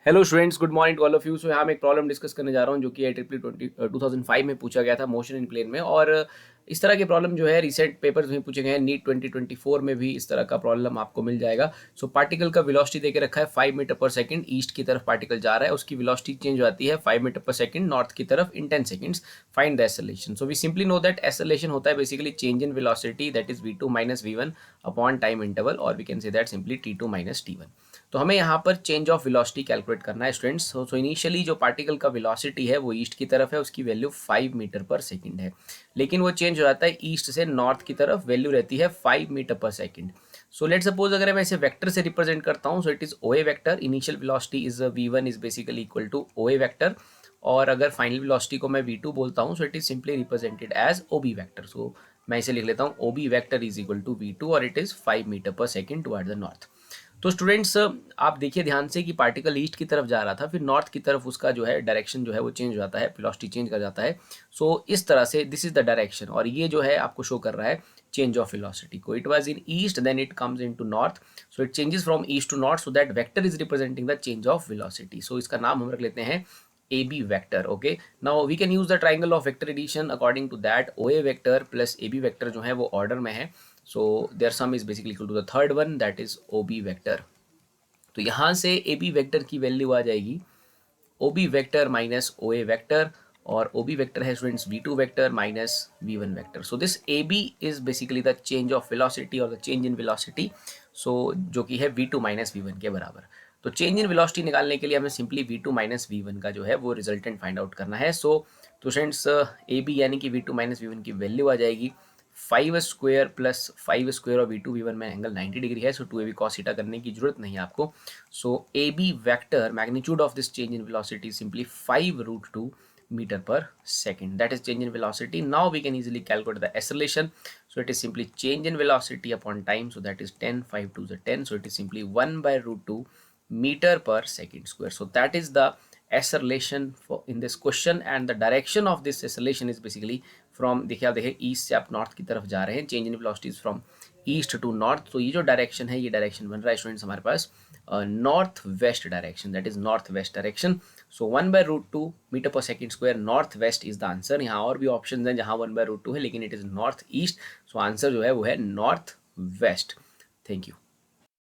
Hello students, good morning to all of you. So यहाँ मैं एक प्रॉब्लम डिस्कस करने जा रहा हूँ जो कि IEEE 2005 में पूछा गया था, मोशन इन प्लेन में। और इस तरह के प्रॉब्लम जो है रिसेंट पेपर्स में पूछे गए हैं। नीट 2024 में भी इस तरह का प्रॉब्लम आपको मिल जाएगा। सो पार्टिकल का वेलोसिटी देके रखा है 5 मीटर पर सेकंड। ईस्ट की तरफ पार्टिकल जा रहा है, उसकी वेलोसिटी चेंज हो जाती है 5 मीटर पर सेकंड नॉर्थ की तरफ in 10 seconds. Find the acceleration. So we simply know that acceleration होता है basically change in velocity, that is v2 minus v1 upon time interval, और we can say that simply t2 minus t1। तो हमें यहाँ पर change of velocity calculate करना है students. So initially जो पार्टिकल का वेलोसिटी है वो ईस्ट की तरफ है, उसकी वैल्यू 5 मीटर पर सेकंड है, लेकिन वो चेंज हो जाता है ईस्ट से नॉर्थ की तरफ, वैल्यू रहती है 5 metre per second. So let suppose अगर मैं इसे वेक्टर से रिप्रेजेंट करता हूँ, so it is OA vector. Initial velocity is v1 is basically equal to OA vector, और अगर फाइनल वेलोसिटी को मैं v2 बोलता हूँ, so it is simply represented as OB vector. So मैं इसे लिख लेता हूँ OB vector is equal to v2 और it is 5 metre per second toward the north. तो स्टूडेंट्स आप देखिए ध्यान से कि पार्टिकल ईस्ट की तरफ जा रहा था, फिर नॉर्थ की तरफ उसका जो है डायरेक्शन जो है वो चेंज हो जाता है, वेलोसिटी चेंज कर जाता है। सो इस तरह से दिस इज द डायरेक्शन, और ये जो है आपको शो कर रहा है चेंज ऑफ वेलोसिटी को। It was in east, then it comes into north, so it changes from east to north, so that vector is representing the change of velocity. So इसका नाम हम रख लेते हैं AB vector. Okay, now we can use the triangle of vector addition according to that OA vector plus AB vector जो है वो order में है, so their sum is basically equal to the third one, that is OB vector। तो यहाँ से A B vector की value आ जाएगी O B vector minus O A vector, और ओ बी वेक्टर है students V two vector minus V one vector. So this A B is basically the change of velocity और the change in velocity, so जो कि है V two minus V one के बराबर। तो change in velocity निकालने के लिए हमें simply V two minus V one का जो है वो रिजल्टेंट फाइंड आउट करना है। सो तो स्टूडेंट्स ए बी यानी कि V two minus V one की वैल्यू आ जाएगी 5 स्क्वायर प्लस 5 स्क्वायर, और V2 V1 में एंगल 90 डिग्री है, सो 2AB cos थीटा करने की जरूरत नहीं है आपको। So AB vector magnitude of this change in velocity simply 5√2 metre per second, that is change in velocity. Now we can easily calculate the acceleration, so it is simply change in velocity upon time, so that is 10, 5 to the 10, so it is simply 1/√2 meter per second square. So that is the acceleration for in this question, and the direction of this acceleration is basically from, देखिए आप देखिए east से आप north की तरफ जा रहे हैं, change in velocity is from east to north. तो ये जो डायरेक्शन है, ये डायरेक्शन बन रहा है स्टूडेंट्स हमारे पास north west direction, that is north west direction. So 1/√2 metre per second square north west is the answer. यहाँ और भी ऑप्शन हैं जहाँ 1/√2 है, लेकिन it is north east, so answer जो है वो है नॉर्थ वेस्ट। Thank you.